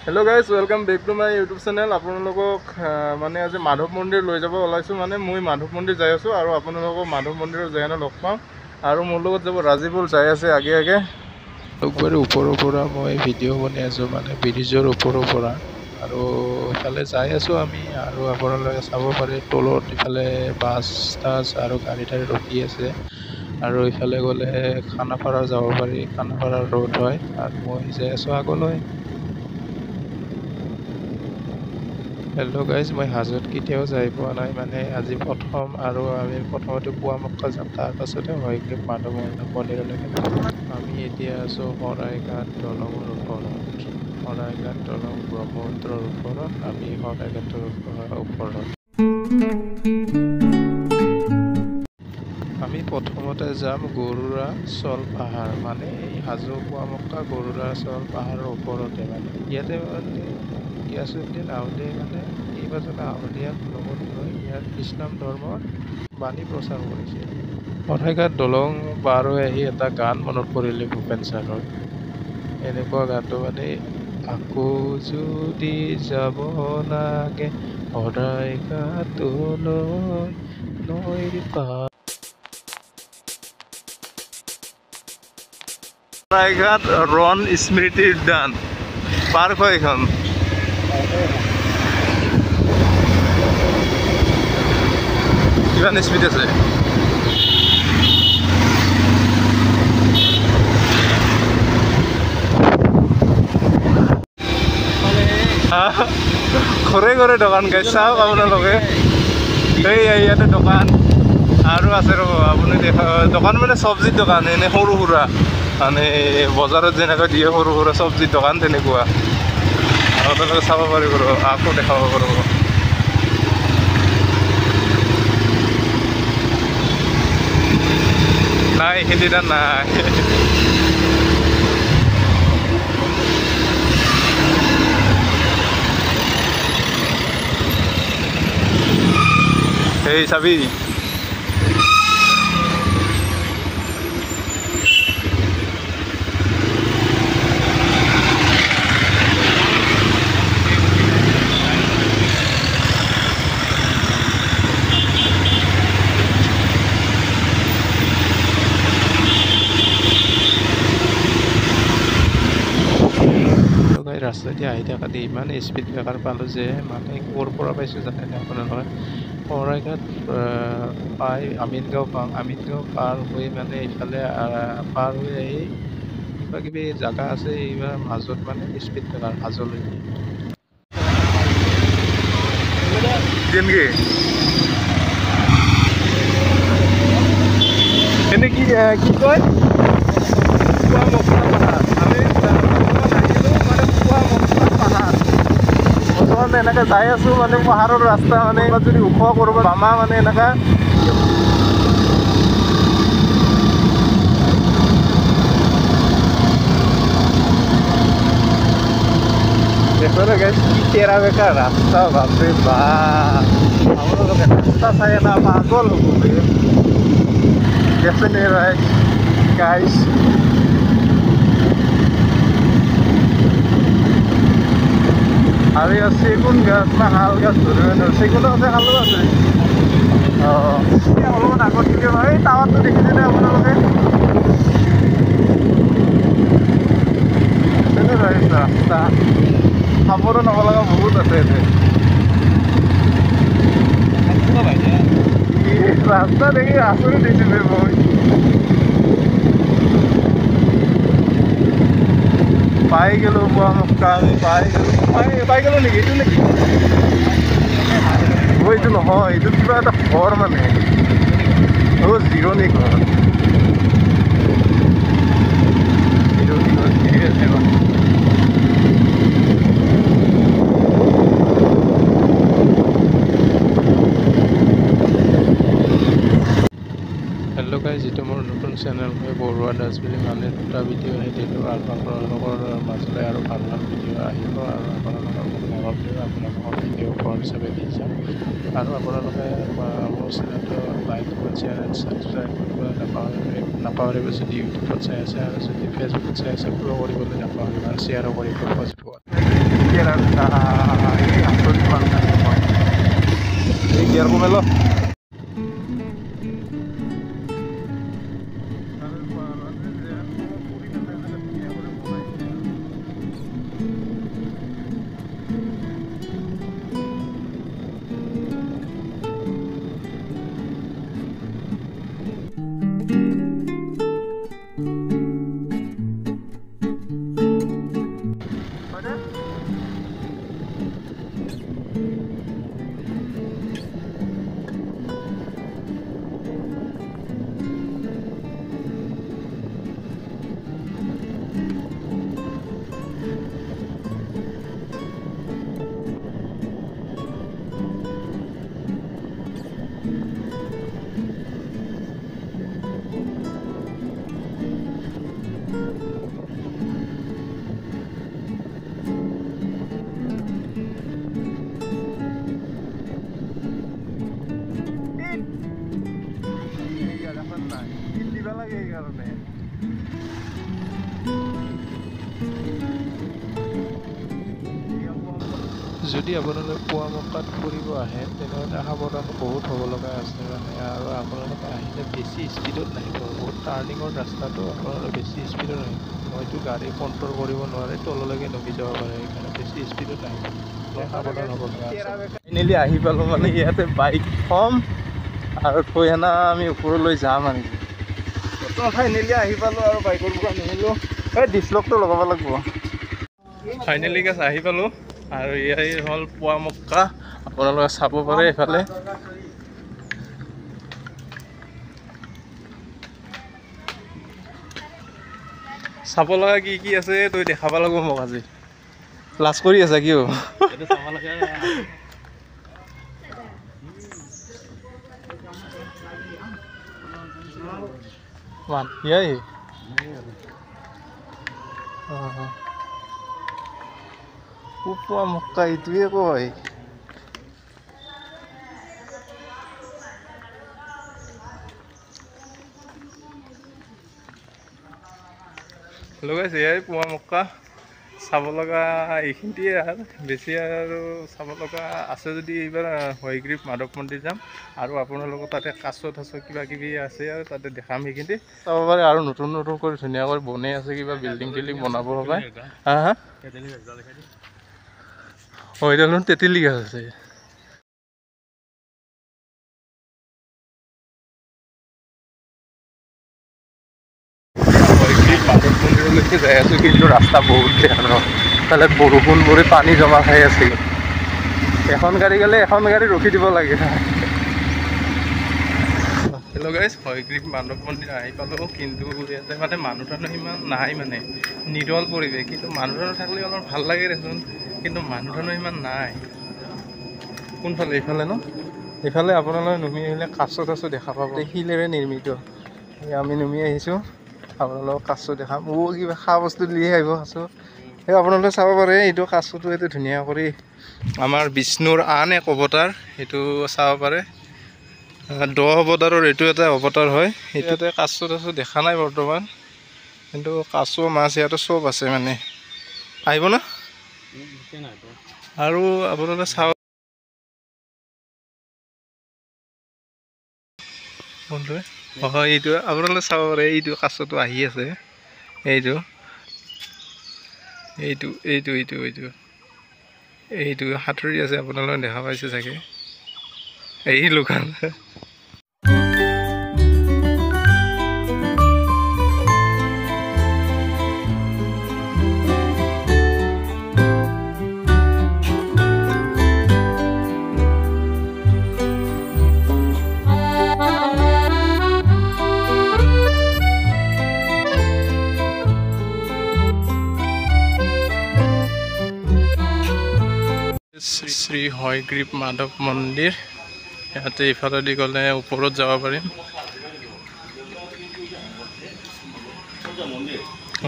Hello guys welcome back to my YouTube channel. आपलोक माने आज माधव मंदिर लै যাব ওলাইছো। মানে মই माधव मंदिर যাই আছো আৰু আপোনালোকক माधव मंदिर যাই লগ পাম আৰু মোৰ লগত যাব ৰাজীবুল যাই আছে আগে আগে। একবাৰে ওপৰৰ পৰা মই ভিডিঅ' বনাই আছো, মানে ব্ৰিজৰ ওপৰৰ পৰা আৰু ইফালে যাই আছো আমি। আৰু আপোনালোকে চাব পাৰে তলত ইফালে বাছ টাছ আৰু গাড়ী ঠাড়ী ৰখি আছে। আৰু ইফালে গ'লে খানাপাৰা যাব পাৰি, খানাপাৰা ৰোড হয় আৰু মই যাই আছো আগলৈ। হেল্ল' গাইজ, মই হাজোত কেতিয়াও যাই পোৱা নাই, মানে আজি প্ৰথম। আৰু আমি প্ৰথমতে পুৱামক্কা যাম, তাৰ পাছতে হয়গ্ৰীৱ মাধৱ মন্দিৰলৈকে যাম। আমি এতিয়া আছো শৰাইঘাট দলঙৰ ওপৰত। শৰাইঘাট দলং ব্ৰহ্মপুত্ৰৰ ওপৰত, আমি শৰাইঘাটৰ ওপৰত। আমি প্ৰথমতে যাম গৰুৰাচল পাহাৰ, মানে এই হাজো পুৱামক্কা গৰুৰাচল পাহাৰৰ ওপৰতে। মানে ইয়াতে মানে গিয়াচুদ্দিন আউলিয়াই মানে কেইবাজনো আউলিয়াক লগত লৈ ইয়াত ইছলাম ধৰ্মৰ বাণী প্ৰচাৰ কৰিছিল। শৰাইঘাট দলং পাৰ হৈ আহি এটা গান মনত পৰিলে ভূপেন ছাৰৰ। এনেকুৱা গানটো মানে, আকৌ যদি যাব লাগে শৰাইঘাটলৈ নৈৰ পাৰ। শৰাইঘাট ৰণ স্মৃতি উদ্যান পাৰ্ক হয় এখন। কিমান স্পীড আছে? ঘৰে ঘৰে দোকান গাই চাওক আপোনালোকে। এই ইয়াতে দোকান আৰু আছে ৰ'ব, আপুনি দেখা দোকান মানে চব্জিৰ দোকান, এনে সৰু সুৰা মানে বজাৰত যেনেকৈ দিয়ে সৰু সুৰা চব্জিৰ দোকান তেনেকুৱা। আপোনালোকে চাব পাৰিব, আকৌ দেখাব পাৰিব। নাই এইখিনি নাই। এই চাবি ৰাস্তাতে আহি থাকোঁতে ইমান স্পীড ব্ৰেকাৰ পালোঁ যে, মানে ক'ৰ পৰা পাইছোঁ জানেনে আপোনালোকে? শৰাইঘাট পাই আমিনগাঁও পাম, আমিনগাঁও পাৰ হৈ মানে ইফালে পাৰ হৈ আহি কিবা কিবি জেগা আছে, এইবাৰ মাজত মানে স্পীড ব্ৰেকাৰ হাজোলৈকে। এনে কি কি কয় পুৱামক্কা পাহাৰ। আমি মানে পুৱামক্কা পাহাৰ বৰ্তমান এনেকৈ যাই আছোঁ। মানে পাহাৰৰ ৰাস্তা, মানে যদি ওখ কৰিব বামা মানে এনেকুৱা দেখুৱালে গাইছ কি তেৰা বেকা ৰাস্তা। বাপৰে বাপ, আপোনালোকে ৰাস্তা চাই এটা পাগল হ'ব দেখছেনে ভাই গাইছ। আৰু ইয়াত চেগুন গাছ না শাল গাছ ধৰিব নোৱাৰোঁ। চেগুনো আছে, শালো আছে। অলপমান আগত দিলে হয়। এই টাৱাৰটো দেখিছেনে আপোনালোকে? ৰাস্তা সাৱধান হ'ব লগা বহুত আছে ইয়াতে। ৰাস্তা দেখি আচৰিত দিছিলে মই। পাই গ'লো পুৱামক্কা, আমি পাই গ'লো নেকি? এইটো নেকি? এইটো নহয়, এইটো কিবা এটা ঘৰ মানে। জিৰণি ঘৰ। হেল্ল' গাইজ, যিটো মোৰ নতুন চেনেল হয় বৰুৱা দাস বুলি, মানে দুটা ভিডিঅ' আহি দিলোঁ আৰু আপোনালোকৰ মাজলৈ আৰু ভাল ভাল ভিডিঅ' আহিব। আৰু আপোনালোকৰ মোক মৰম দিব, আপোনালোকৰ ভিডিঅ' উপহাৰ হিচাপে দি যাম। আৰু আপোনালোকে মোৰ চেনেলটো like, comment, share and subscribe কৰিবলৈ নাপাহৰিব যদি ইউটিউবত চাই আছে। আৰু যদি ফেচবুকত চাই আছে ফ'ল' কৰিবলৈ নাপাহৰিব, আৰু শ্বেয়াৰো কৰিব ফেচবুকত। গিয়াৰ কমে লো যদি আপোনালোকে পুৱামক্কাত ফুৰিব আহে তেনেহ'লে সাৱধান বহুত হ'ব লগা আছে মানে আৰু আপোনালোকে আহিলে বেছি স্পীডত নাহিব বহুত টাৰ্ণিঙৰ ৰাস্তাটো আপোনালোকে বেছি স্পীডত আহিব হয়তো গাড়ী কণ্ট্ৰল কৰিব নোৱাৰে তললৈকে নমি যাব পাৰে সেইকাৰণে বেছি স্পীডত নাহিব সাৱধান হ'ব লগা আছে ফাইনেলি আহি পালোঁ মানে ইয়াতে বাইক থ'ম আৰু থৈ হেনা আমি ওপৰলৈ যাম আৰু ফাইনেলি আহি পালোঁ আৰু বাইকৰ পৰা নিমিলোঁ এই ডিছলকটো লগাব লাগিব ফাইনেলি গেছ আহি পালোঁ আৰু ইয়াই হ'ল পুৱামক্কা আপোনালোকে চাব পাৰে এইফালে চাব লগা কি কি আছে তই দেখাব লাগিব মোক আজি লাজ কৰি আছা কিয় মান ইয়াই পুৱামক্কা এইটোৱে কয় লগাইছে ইয়াই পুৱামক্কা চাব লগা এইখিনিয়ে আৰু বেছি আৰু চাব লগা আছে যদি এইবাৰ হয়গ্ৰীৱ মাধৱ মন্দিৰ যাম আৰু আপোনালোকৰ তাতে কাছ থাছ কিবা কিবি আছে আৰু তাতে দেখাম সেইখিনি চাব পাৰে আৰু নতুন নতুন কৰি ধুনীয়াকৈ বনাই আছে কিবা বিল্ডিং চিল্ডিং বনাব পাৰে হা হা এইডাল তেতেলী গাছ আছে মাধৱ মন্দিৰলৈকে যাই আছোঁ কিন্তু ৰাস্তা বহুত বেয়া ন তাতে বৰষুণ পৰি পানী জমা খাই আছে এখন গাড়ী গ'লে এখন গাড়ী ৰখি দিব লাগে হেল্ল' গাইজ হয়গ্ৰীৱ মাধৱ মন্দিৰ আহি পালোঁ কিন্তু ইয়াতে মানে মানুহ চানুহ ইমান নাই মানে নিৰল পৰিৱেশ কিন্তু মানুহ চানুহ থাকিলে অলপ ভাল লাগে দেচোন কিন্তু মানুহ চানুহ ইমান নাই কোনফালে এইফালে ন এইফালে আপোনালোকে নুমি আহিলে কাছ চাছ দেখা পাব শিলেৰে নিৰ্মিত আমি নুমি আহিছোঁ আপোনালোকক কাছ দেখাম কিবা খোৱা বস্তু লিয়ে আহিব কাছ সেই আপোনালোকে চাব পাৰে এইটো কাছটো এইটো ধুনীয়া কৰি আমাৰ বিষ্ণুৰ আন এক অৱতাৰ সেইটো চাব পাৰে 10 অৱতাৰৰ এইটো এটা অৱতাৰ হয় ইয়াতে কাছ তাছ দেখা নাই বৰ্তমান কিন্তু কাছ মাছ ইয়াতে চব আছে মানে আহিব না আৰু আপোনালোকে চাব বন্ধুৱে হয় এইটো আপোনালোকে চাব পাৰে এইটো কাছটো আহি আছে এইটো এইটো এইটো এইটো এইটো এইটো সাঁতুৰি আছে আপোনালোকে দেখা পাইছে চাগে এই লোকাল শ্ৰী হয়গ্ৰীৱ মাধৱ মন্দিৰ ইয়াতে ইফালেদি গ'লে ওপৰত যাব পাৰিম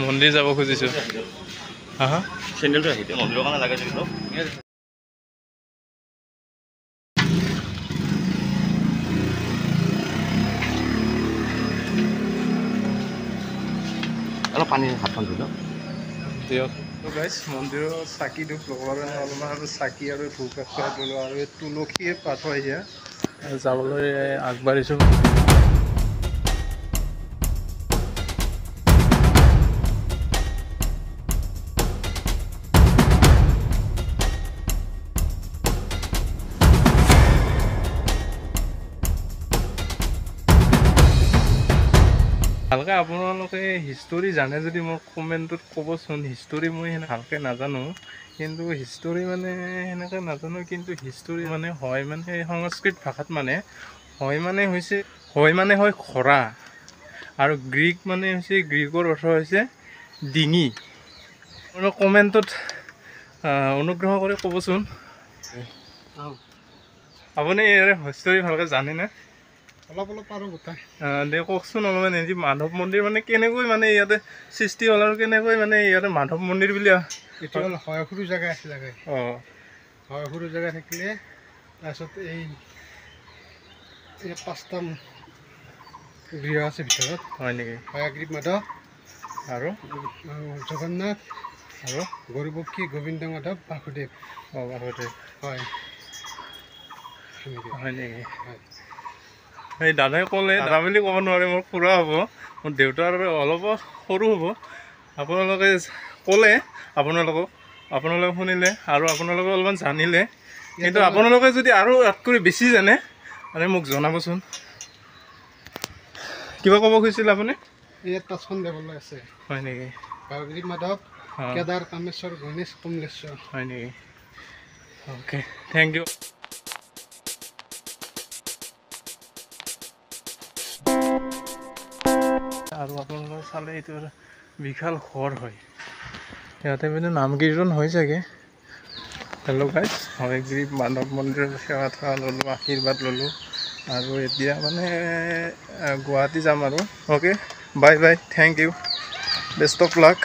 মন্দিৰ যাব খুজিছোঁ হা চেণ্ডেলটো আহিছে মন্দিৰৰ কাৰণে লাগে অলপ পানী হাতখন ধুই লওক দিয়ক গাইজ মন্দিৰৰ চাকি ধূপ লগোৱাৰ কাৰণে অলপমান আৰু চাকি আৰু ধূপ এখোৱা দিলোঁ আৰু এই তুলসীয়ে পাত হয় এতিয়া যাবলৈ আগবাঢ়িছোঁ। ভালকৈ আপোনালোকে হিষ্টৰী জানে যদি মোক কমেণ্টত ক'বচোন। হিষ্টৰী মই ভালকৈ নাজানো, কিন্তু হিষ্টৰী মানে সেনেকৈ নাজানো, কিন্তু হিষ্টৰী মানে হয় মানে সংস্কৃত ভাষাত মানে হয় হয় খৰা, আৰু গ্ৰীক মানে হৈছে গ্ৰীকৰ অৰ্থ হৈছে ডিঙি। কমেণ্টত অনুগ্ৰহ কৰি ক'বচোন আপুনি ইয়াৰে হিষ্টৰী ভালকৈ জানেনে? অলপ অলপ আৰু গোটাই দে কওকচোন অলপমান। এনে মাধৱ মন্দিৰ মানে কেনেকৈ মানে ইয়াতে সৃষ্টি হ'ল আৰু কেনেকৈ মানে ইয়াতে মাধৱ মন্দিৰ বুলি এইটো হ'ল হয় সৰু জেগা আছিলে। অঁ হয় সৰু জেগা থাকিলে তাৰপিছত এই 5টা গৃহ আছে ভিতৰত। হয় নেকি? হয়াগ্ৰীৱ মাধৱ আৰু জগন্নাথ আৰু গৰুপক্ষী গোবিন্দ মাধৱ বাসুদেৱ। অঁ বাসুদেৱ হয় হয় নেকি? হয়। এই দাদাই ক'লে, দাদা বুলি ক'ব নোৱাৰে, মোৰ খুৰা হ'ব, মোৰ দেউতাৰ অলপ সৰু হ'ব। আপোনালোকে ক'লে, আপোনালোকে শুনিলে আৰু আপোনালোকে অলপমান জানিলে, কিন্তু আপোনালোকে যদি আৰু তাতকৈ বেছি জানে মানে মোক জনাবচোন। কিবা ক'ব খুজিছিলে আপুনি? ইয়াত 5খন দেৱালয় আছে। হয় নেকি? হয়গ্ৰীৱ মাধৱ, কেদাৰ, কামেশ্বৰ, গণেশ, কমলেশ্বৰ। হয় নেকি? Okay, thank you. আৰু আপোনালোকে চালে এইটো বিশাল ঘৰ হয়, ইয়াতে মানে নাম কীৰ্তন হয় চাগে। হেল্ল' গাইজ, হয়গ্ৰীৱ মাধৱ মন্দিৰৰ সেৱা থেৱা ল'লোঁ, আশীৰ্বাদ ল'লোঁ, আৰু এতিয়া মানে গুৱাহাটী যাম আৰু। Okay, bye bye, thank you, best of luck.